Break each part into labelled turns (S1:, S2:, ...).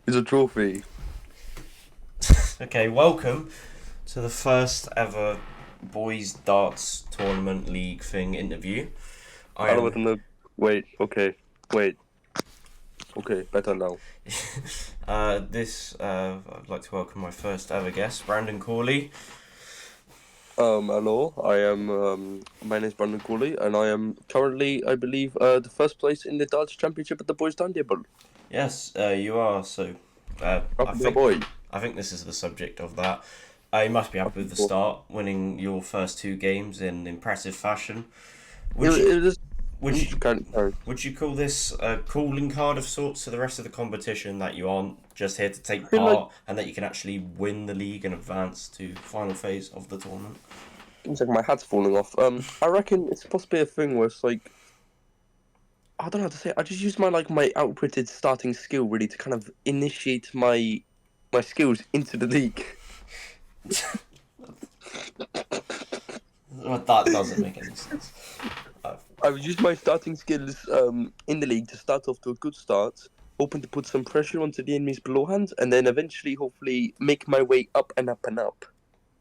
S1: It's a trophy.
S2: Okay, welcome to the first ever boys darts tournament league thing interview. I
S1: I don't
S2: am.
S1: want to know. Wait. Okay. Wait. Okay. Better now.
S2: I'd like to welcome my first ever guest, Brandon Corley.
S1: Hello. My name is Brandon Corley, and I am currently, I believe, the first place in the darts championship at the boys' down table.
S2: Yes, you are. So, uh, I
S1: Up my
S2: think
S1: boy.
S2: I think this is the subject of that. You must be
S1: Up
S2: happy
S1: my
S2: with the
S1: boy.
S2: start, winning your first two games in impressive fashion.
S1: It,
S2: Would you
S1: it is.
S2: would you
S1: Sorry.
S2: Would you call this a calling card of sorts to the rest of the competition, that you aren't just here to
S1: I
S2: take
S1: feel like
S2: part and that you can actually win the league and advance to final phase of the tournament?
S1: seems like my hat's falling off. I reckon it's possibly a thing where it's like I don't know how to say it. I just use my outputted starting skill really to kind of initiate my skills into the league.
S2: Well, that doesn't make any sense.
S1: I've used my starting skills in the league to start off to a good start, hoping to put some pressure onto the enemies belowhand, and then eventually, hopefully, make my way up and up and up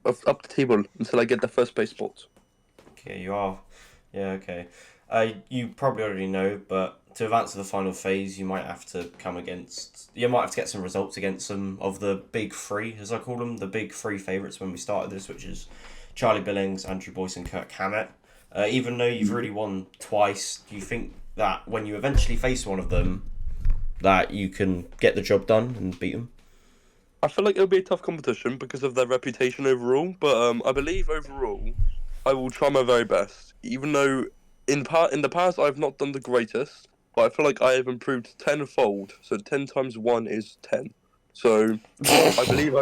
S1: the table until I get the first place spot.
S2: Okay, you are. Yeah, okay. You probably already know, but to advance to the final phase, you might have to come against. You might have to get some results against some of the big three, as I call them, the big three favourites when we started this, which is Charlie Billings, Andrew Boyce, and Kirk Hammett. Even though you've already won twice, do you think that when you eventually face one of them, that you can get the job done and beat them?
S1: I feel like it'll be a tough competition because of their reputation overall, but I believe overall I will try my very best. Even though in the past I've not done the greatest, but I feel like I have improved tenfold. So 10 times 1 is 10. So I believe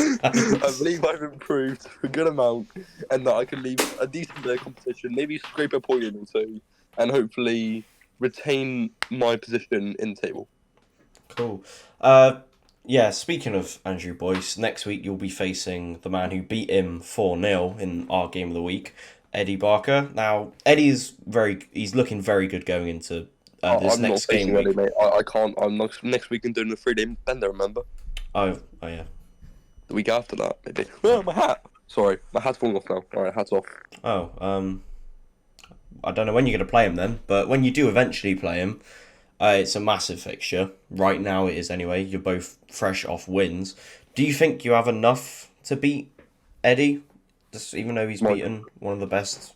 S1: I believe I've improved a good amount, and that I can leave a decent bit of competition, maybe scrape a point in or two, and hopefully retain my position in the table.
S2: Cool. Yeah, speaking of Andrew Boyce, next week you'll be facing the man who beat him 4-0 in our game of the week, Eddie Barker. Now, he's looking very good going into this
S1: I'm not
S2: next game
S1: facing Eddie,
S2: week.
S1: mate. I can't. I'm not next week. I'm doing a 3 day bender. Remember
S2: Oh yeah.
S1: the week after that, maybe. Oh, my hat. Sorry, my hat's falling off now. All right, hat's off.
S2: Oh, I don't know when you're going to play him then, but when you do eventually play him, it's a massive fixture. Right now it is anyway. You're both fresh off wins. Do you think you have enough to beat Eddie? Just even though he's
S1: My,
S2: beaten one of the best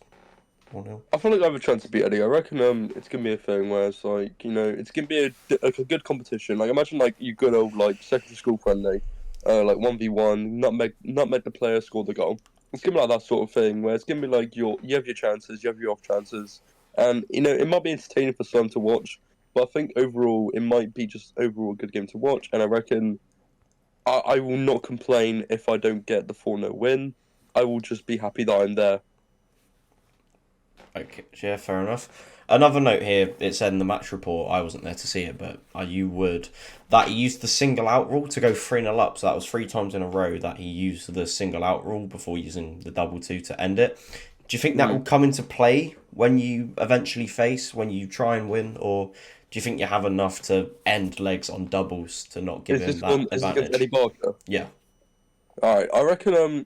S2: 1-0.
S1: I feel like I have a chance to beat Eddie. I reckon it's gonna be a thing where it's like it's gonna be a good competition. Like imagine like you good old like secondary school friendly, like 1v1, nutmeg the player, score the goal. It's gonna be like that sort of thing where it's gonna be like you have your chances, you have your off chances, and it might be entertaining for some to watch. But I think overall it might be just overall a good game to watch, and I reckon I will not complain if I don't get the 4-0 win. I will just be happy that I'm there.
S2: Okay, yeah, fair enough. Another note here, it said in the match report, I wasn't there to see it, but you would, that he used the single out rule to go 3-0 up. So that was three times in a row that he used the single out rule before using the double two to end it. Do you think that will
S1: Mm.
S2: come into play when you eventually face, when you try and win, or do you think you have enough to end legs on doubles to not give him that
S1: Is this against Eddie
S2: advantage?
S1: Barker?
S2: Yeah.
S1: All right, I reckon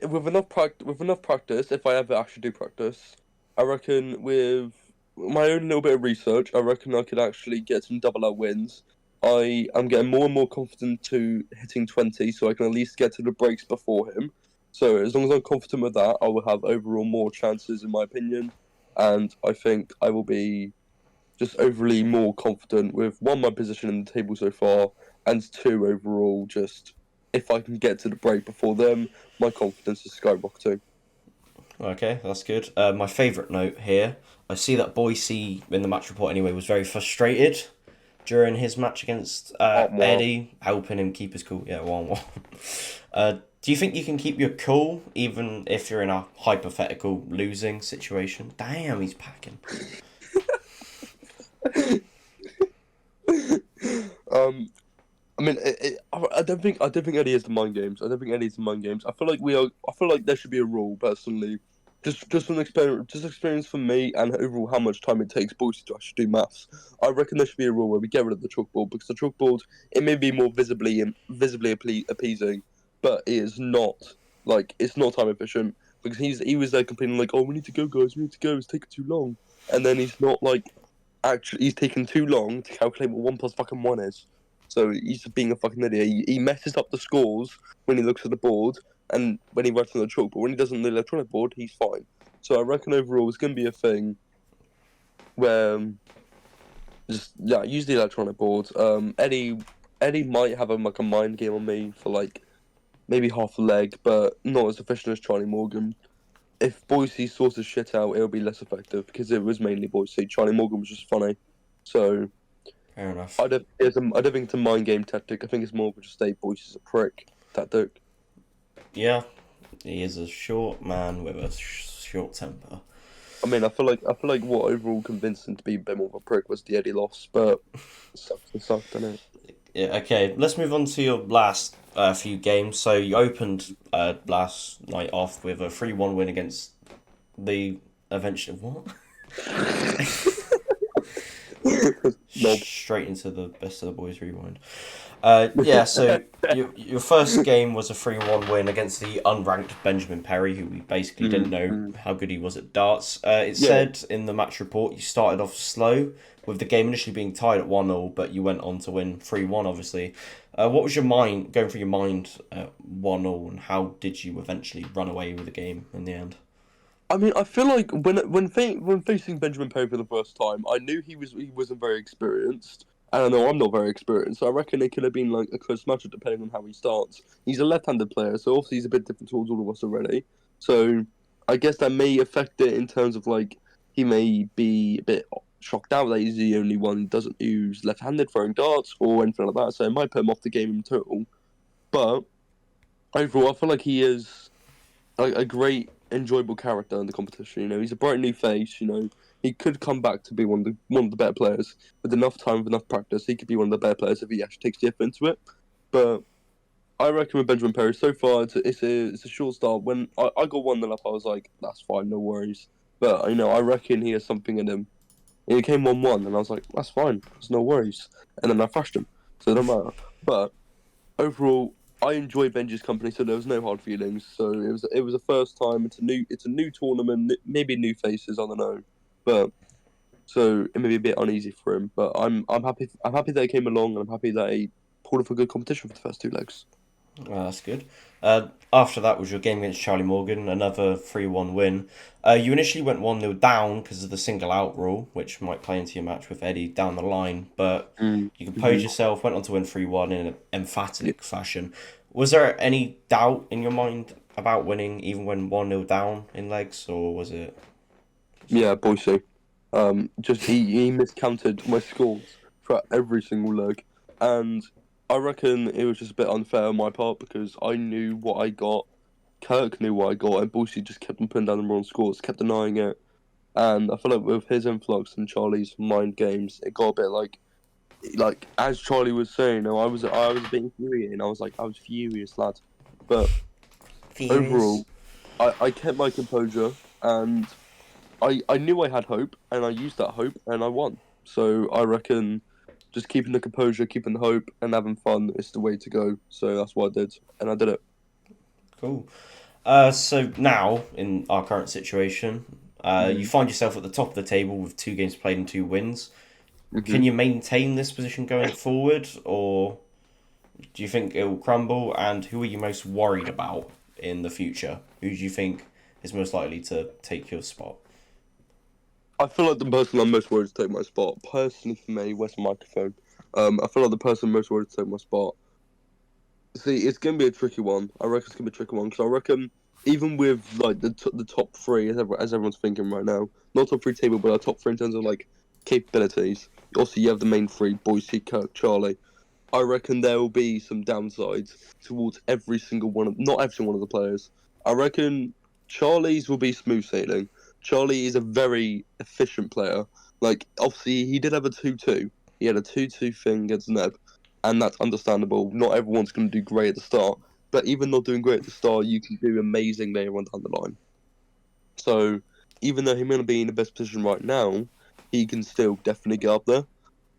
S1: with enough practice, if I ever actually do practice, I reckon with my own little bit of research, I reckon I could actually get some double out wins. I am getting more and more confident to hitting 20, so I can at least get to the breaks before him. So as long as I'm confident with that, I will have overall more chances, in my opinion, and I think I will be just overly more confident with one, my position in the table so far, and two, overall, just if I can get to the break before them, my confidence is skyrocketing.
S2: Okay, that's good. My favourite note here, I see that Boise, in the match report anyway, was very frustrated during his match against
S1: Wow.
S2: Eddie, helping him keep his cool. Yeah, 1-1. Do you think you can keep your cool even if you're in a hypothetical losing situation? Damn, he's packing.
S1: um, I mean, I don't think Eddie is the mind games. I don't think Eddie's the mind games. I feel like we are. I feel like there should be a rule, personally. just from experience for me, and overall how much time it takes boys to actually do maths. I reckon there should be a rule where we get rid of the chalkboard, because the chalkboard, it may be more visibly appeasing, but it is not, like, it's not time efficient, because he was there complaining like, oh, we need to go, guys, we need to go, it's taking too long, and then he's not like actually, he's taking too long to calculate what 1 + 1 is. So he's just being a fucking idiot. He messes up the scores when he looks at the board and when he writes on the chalk, but when he does it on the electronic board, he's fine. So I reckon overall it's going to be a thing where just use the electronic board. Eddie might have like a mind game on me for like maybe half a leg, but not as efficient as Charlie Morgan. If Boise sorts his shit out, it'll be less effective because it was mainly Boise. Charlie Morgan was just funny, so
S2: Fair enough.
S1: I don't think it's a mind game tactic. I think it's more of just a Boise's a prick tactic.
S2: Yeah, he is a short man with a short temper.
S1: I mean, I feel like what overall convinced him to be a bit more of a prick was the Eddie loss, but it sucked, didn't it?
S2: Yeah, okay. Let's move on to your last few games. So you opened last night off with a 3-1 win against the eventually what? Straight into the best of the boys rewind. Yeah, so your first game was a 3-1 win against the unranked Benjamin Perry, who we basically didn't know how good he was at darts. It said in the match report you started off slow, with the game initially being tied at 1-0, but you went on to win 3-1, obviously. What was your mind going through your mind at 1-0, and how did you eventually run away with the game in the end?
S1: I mean, I feel like when facing Benjamin Perry for the first time, I knew he wasn't very experienced. And I know I'm not very experienced, so I reckon it could have been like a close matchup depending on how he starts. He's a left-handed player, so obviously he's a bit different towards all of us already. So I guess that may affect it in terms of like he may be a bit shocked out that he's the only one who's left-handed throwing darts or anything like that. So it might put him off the game in total. But overall, I feel like he is a great, enjoyable character in the competition. You know, he's a bright new face. You know, he could come back to be one of the better players with enough time, with enough practice. He could be one of the better players if he actually takes the effort into it. But I reckon with Benjamin Perry, so far it's a short start. When I got 1-0 up, I was like, that's fine, no worries. But you know, I reckon he has something in him. And he came 1-1, and I was like, that's fine, there's no worries. And then I thrashed him, so it don't matter. But overall, I enjoy Benji's company, so there was no hard feelings. So it was a first time. It's a new tournament, maybe new faces, I don't know, but so it may be a bit uneasy for him. But I'm happy that he came along, and I'm happy that he pulled off a good competition for the first two legs.
S2: Well, that's good. After that was your game against Charlie Morgan, another 3-1 win. You initially went 1-0 down because of the single out rule, which might play into your match with Eddie down the line, but you composed yourself, went on to win 3-1 in an emphatic fashion. Was there any doubt in your mind about winning even when 1-0 down in legs, or was it?
S1: Yeah, Boise. Just he miscounted my scores for every single leg, and I reckon it was just a bit unfair on my part because I knew what I got, Kirk knew what I got, and Boise just kept on putting down the wrong scores, kept denying it, and I feel like with his influx and Charlie's mind games, it got a bit like as Charlie was saying, you know, I was being furious, and I was furious, lad, but overall, I kept my composure, and I knew I had hope, and I used that hope, and I won. So I reckon just keeping the composure, keeping the hope, and having fun is the way to go. So that's what I did, and I did it.
S2: Cool. So now, in our current situation, you find yourself at the top of the table with 2 games played and 2 wins. Can you maintain this position going forward, or do you think it will crumble? And who are you most worried about in the future? Who do you think is most likely to take your spot?
S1: I feel like the person I'm most worried to take my spot, personally for me, where's the microphone? I feel like the person most worried to take my spot. See, it's gonna be a tricky one. I reckon it's gonna be a tricky one because I reckon even with like the top 3, as everyone's thinking right now, not top 3 table, but our top 3 in terms of like capabilities. Also, you have the main 3: Boise, Kirk, Charlie. I reckon there will be some downsides towards every single not every single one of the players. I reckon Charlie's will be smooth sailing. Charlie is a very efficient player. Like, obviously, he did have a 2-2. He had a 2-2 thing against Neb, and that's understandable. Not everyone's going to do great at the start, but even not doing great at the start, you can do amazing later on down the line. So even though he may not be in the best position right now, he can still definitely get up there.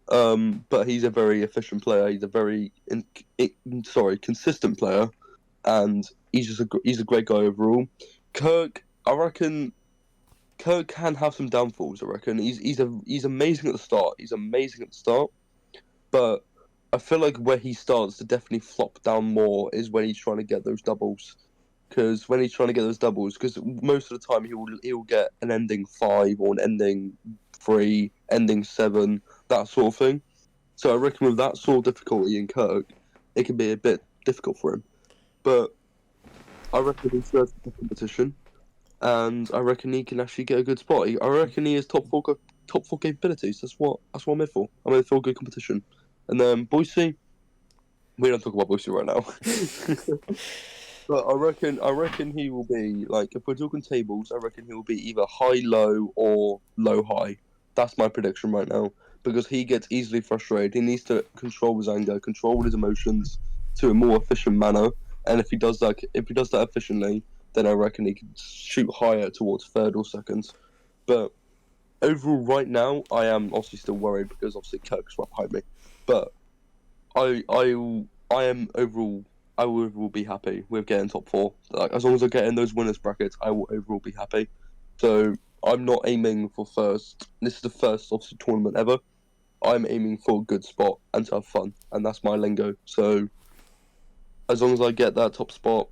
S1: But he's a very efficient player. He's a very consistent player, and he's a great guy overall. Kirk, I reckon Kirk can have some downfalls. I reckon he's amazing at the start. He's amazing at the start, but I feel like where he starts to definitely flop down more is when he's trying to get those doubles. Because when he's trying to get those doubles, because most of the time he'll get an ending 5 or an ending 3, ending 7, that sort of thing. So I reckon with that sort of difficulty in Kirk, it can be a bit difficult for him. But I reckon he's first in the competition, and I reckon he can actually get a good spot. I reckon he has top four capabilities. That's what I'm in for. I'm in for a good competition. And then Boise, we don't talk about Boise right now. But I reckon he will be like, if we're talking tables, I reckon he will be either high low or low high. That's my prediction right now, because he gets easily frustrated. He needs to control his anger, control his emotions to a more efficient manner. And if he does that efficiently, then I reckon he can shoot higher towards third or second. But overall, right now, I am obviously still worried because obviously Kirk's right behind me. But I am overall. I will overall be happy with getting top 4. Like, as long as I get in those winners brackets, I will overall be happy. So I'm not aiming for first. This is the first obviously tournament ever. I'm aiming for a good spot and to have fun, and that's my lingo. So as long as I get that top spot,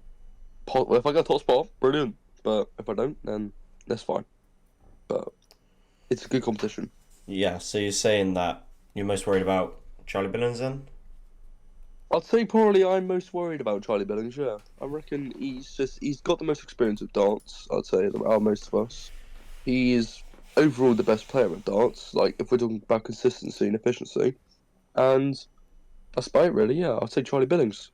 S1: if I get top spot, brilliant. But if I don't, then that's fine. But it's a good competition.
S2: Yeah, so you're saying that you're most worried about Charlie Billings then?
S1: I'd say probably I'm most worried about Charlie Billings. Yeah, I reckon he's got the most experience with darts. I'd say out of most of us. He is overall the best player at darts. Like if we're talking about consistency and efficiency, and that's about it really. Yeah, I'd say Charlie Billings.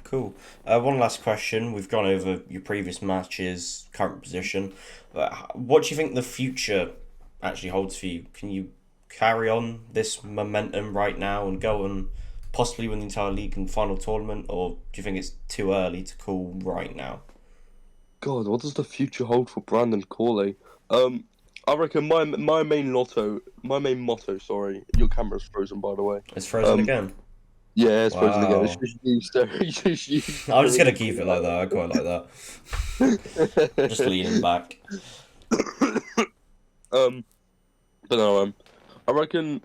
S2: Cool. One last question. We've gone over your previous matches, current position. What do you think the future actually holds for you? Can you carry on this momentum right now and go and possibly win the entire league and final tournament, or do you think it's too early to call right now?
S1: God, what does the future hold for Brandon Corley? I reckon my main motto. Sorry, your camera's frozen by the way.
S2: It's frozen again.
S1: Yeah, it's frozen again. It's
S2: Wow.
S1: just you, so it's just you.
S2: I'm just gonna keep it like that. I quite like that. Just leaning back.
S1: But no, I reckon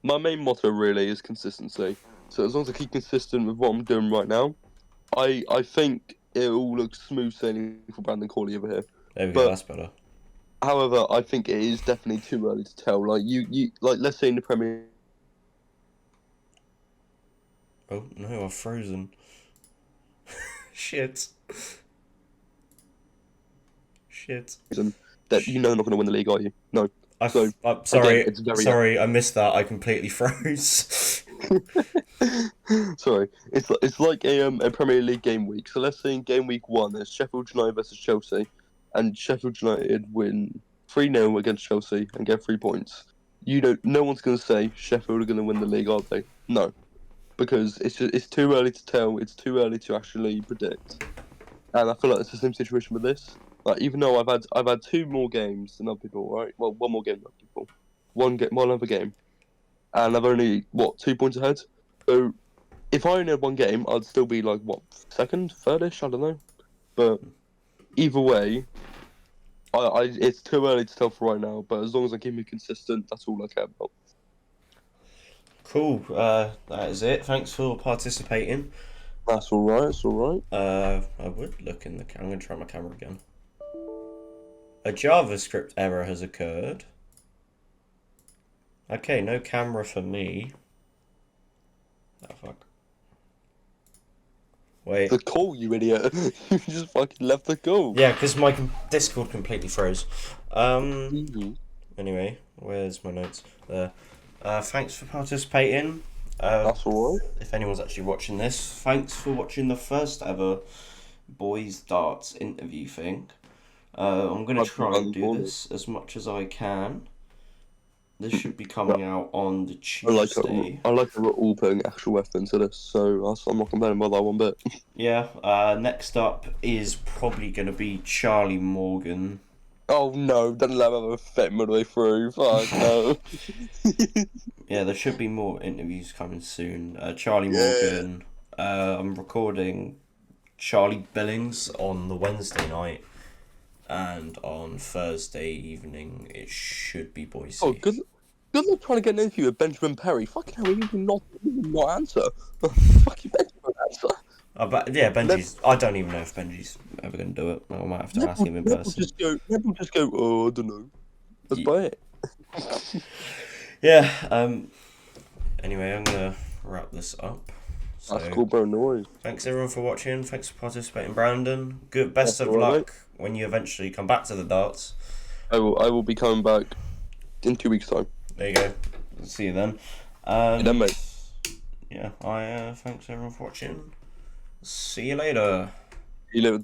S1: my main motto really is consistency. So as long as I keep consistent with what I'm doing right now, I think it all looks smooth sailing for Brandon Corley over here.
S2: There we go.
S1: But
S2: That's better.
S1: however, I think it is definitely too early to tell. Like you like let's say in the Premier.
S2: Oh no, I've frozen. Shit. Shit.
S1: That you know not going to win the league, are you? No.
S2: I'm
S1: Again,
S2: sorry.
S1: it's very
S2: Sorry, I missed that. I completely froze.
S1: Sorry, it's like a Premier League game week. So let's say in Gameweek 1, there's Sheffield United versus Chelsea, and Sheffield United win 3-0 against Chelsea and get 3 points. No one's going to say Sheffield are going to win the league, are they? No, because it's too early to tell. It's too early to actually predict. And I feel like it's the same situation with this. Like even though I've had 2 more games than other people, right? Well, 1 more game than other people, one other game, and I've only 2 points ahead. So if I only had 1 game, I'd still be like second, third-ish, I don't know. But either way, it's too early to tell for right now. But as long as I keep me consistent, that's all I care about.
S2: Cool. That is it. Thanks for participating.
S1: That's all right. It's all right.
S2: I would look in the camera. I'm gonna try my camera again. A JavaScript error has occurred. Okay, no camera for me. Oh fuck. Wait.
S1: The call, you idiot! You just fucking left the call.
S2: Yeah, because my Discord completely froze.
S1: Mm-hmm.
S2: Anyway, where's my notes? There. Thanks for participating.
S1: That's all right.
S2: If anyone's actually watching this, thanks for watching the first ever Boys Darts interview thing. I'm going to try and do this as much as I can. This should be coming out on the Tuesday.
S1: I like that we're all putting actual effort into this, so I'm not complaining about that one bit.
S2: Yeah, next up is probably going to be Charlie Morgan.
S1: Oh no, don't let him have a fit midway through. Fuck no.
S2: Yeah, there should be more interviews coming soon. Charlie
S1: Yeah.
S2: Morgan. I'm recording Charlie Billings on the Wednesday night, and on Thursday evening it should be Boise.
S1: Oh, good luck trying to get an interview with Benjamin Perry. Fucking hell, we can not answer. Fucking Benjamin answer.
S2: But yeah, Benji's. I don't even know if Benji's ever going to do it. I might have to ask him in person.
S1: We'll just go. Oh, I don't know. Let's buy it.
S2: Yeah. Anyway, I'm gonna wrap this up. So,
S1: That's cool, bro. No worries.
S2: thanks everyone for watching. Thanks for participating, Brandon. Best of luck when you eventually come back to the darts.
S1: I will be coming back in 2 weeks' time.
S2: There you go. See you then.
S1: Then, mate.
S2: Yeah. Thanks everyone for watching. See you later.
S1: You live.